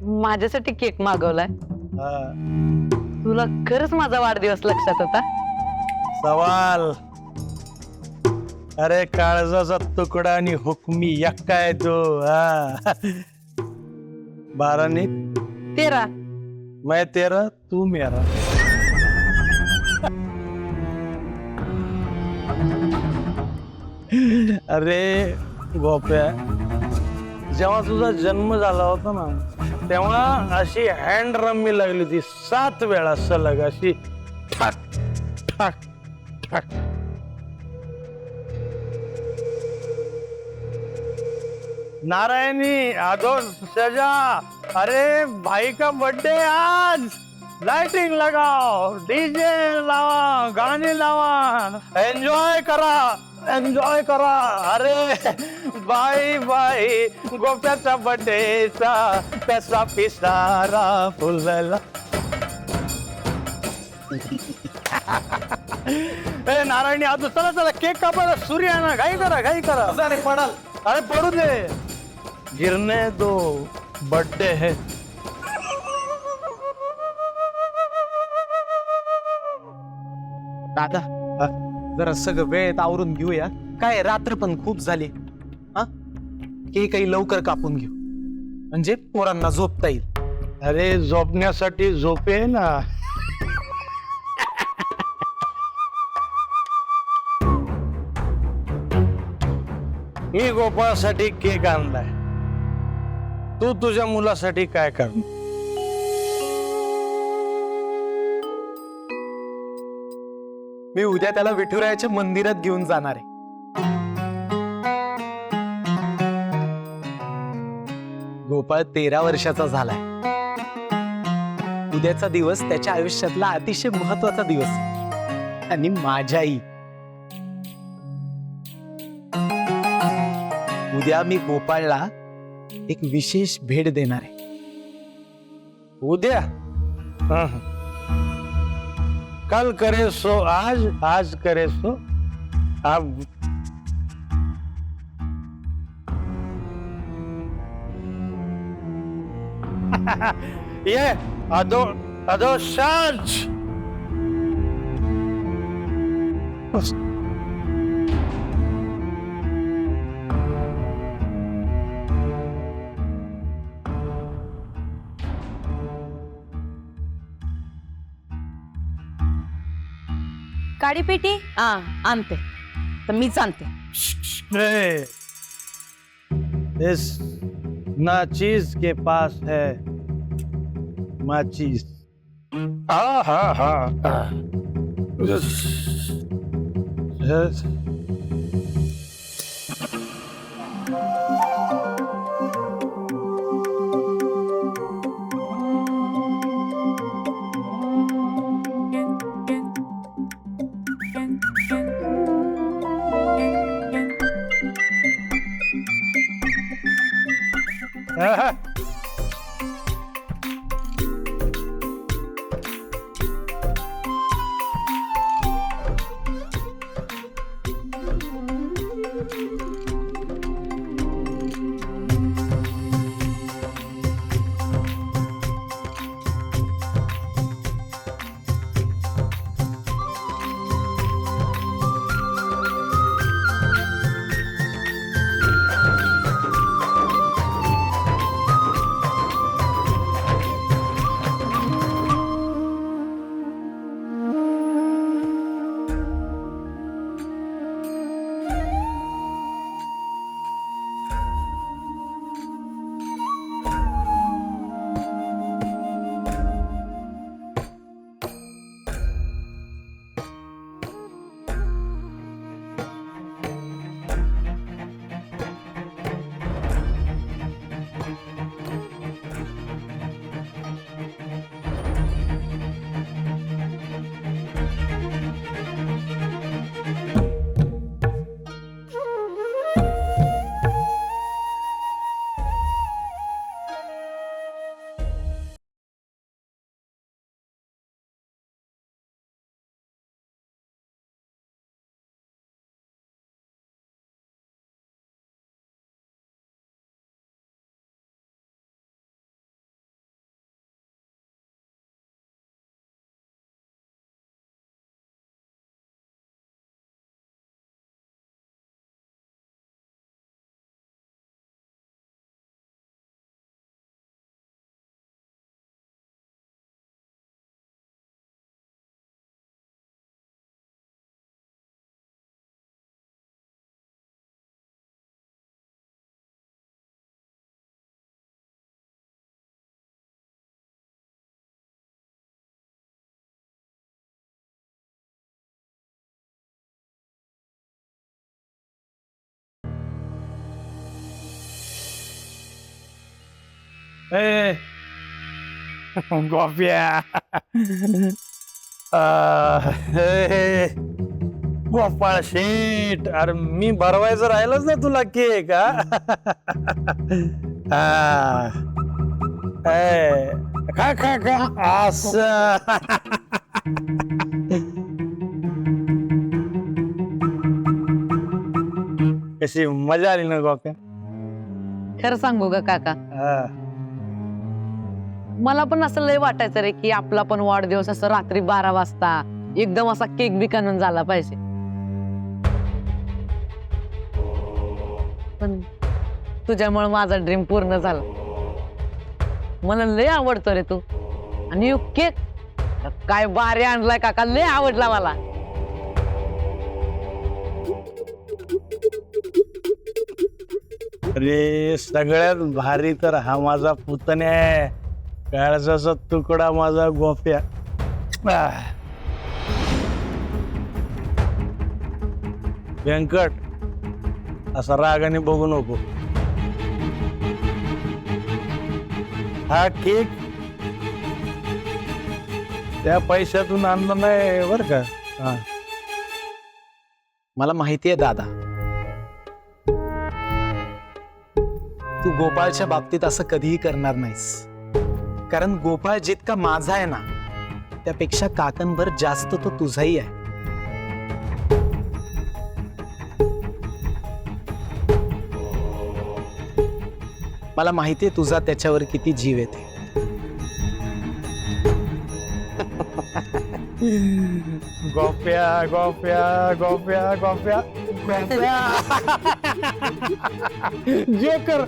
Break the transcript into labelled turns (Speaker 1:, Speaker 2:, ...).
Speaker 1: माझ्यासाठी केक मागवलाय.
Speaker 2: हा.
Speaker 1: तुला खरंच माझा वाढदिवस लक्षात होता?
Speaker 2: सवाल. अरे काळजाचा तुकडा आणि हुकमी यक्का आहे तो. हा. 12 ने
Speaker 1: 13.
Speaker 2: मैं तेरा तू मेरा. अरे गोप्या, जेव्हा तुझा जन्म झाला होता ना तेव्हा अशी हँड रम्मी लागली होती 7 वेळा सलग अशी ठाक ठाक ठाक. नारायणी आदो सजा. अरे भाई का बर्थडे आज. लाइटिंग लगाओ, डीजे लावा, गाणे लावा, एन्जॉय करा, एन्जॉय करा. अरे बाई बाई गोप्याचा बर्थडेचा त्याचा पिसारा फुलला. ए नारायणी आदो चला चला केक कापायला. सूर्य आहे ना, घाई करा घाई करा. अरे पडाल. अरे पडू दे, गिरने दो, बर्थडे है.
Speaker 3: दादा जरा सगळं वेळेत आवरून घेऊया. काय रात्र पण खूप झाली. हा केक काही लवकर कापून घेऊ म्हणजे पोरांना झोपता येईल.
Speaker 2: अरे झोपण्यासाठी झोपे ना. मी गोपाळसाठी केक आणलाय. तू तुझ्या मुलासाठी काय कर.
Speaker 3: मी उद्या त्याला विठुरायाच्या मंदिरात घेऊन जाणार आहे. गोपाळ 13 वर्षाचा झालाय. उद्याचा दिवस त्याच्या आयुष्यातला अतिशय महत्वाचा दिवस आहे. आणि माझ्याही. उद्या मी गोपाळला एक विशेष भेट देणार आहे.
Speaker 2: उद्या कल करे सो आज, आज करे सो अब. ये अदो अदो साज.
Speaker 1: काडीपेटी आणते. तर मीच आणते.
Speaker 2: ए, इस नाचीज के पास है माचीज. हाँ हाँ हाँ. Yes. ए गोप्या गोपाळ शेठ, अरे मी भरवायचं राहिलंच ना तुला केक. खा खा खा असं. कशी मजा आली ना गोप्या.
Speaker 1: खरं सांगू का काका,
Speaker 2: हा.
Speaker 1: मला पण असं लय वाटायचं रे की आपला पण वाढदिवस असं रात्री 12 वाजता एकदम असा केक बी काढून झाला पाहिजे. पण तुझ्यामुळे माझा ड्रीम पूर्ण झाला. मला लय आवडतो रे तू. आणि यो केक काय भारी आणलाय काका, लय आवडला मला.
Speaker 2: अरे सगळ्यात भारी तर हा माझा पुतण्या आहे, काळजाचा तुकडा माझा गोप्या. व्यंकट, असा रागाने बघू नको. हा केक त्या पैशातून आणला नाही बर का. हा.
Speaker 3: मला माहितीये दादा, तू गोपाळच्या बाबतीत असं कधीही करणार नाहीस. कारण गोपाळ जितका माझा आहे ना, त्यापेक्षा काकांवर जास्त तो तुझाही आहे. मला माहितीये तुझा त्याच्यावर किती जीव येते.
Speaker 2: गोप्या गोप्या गोप्या गोप्या गोप्या. जोकर.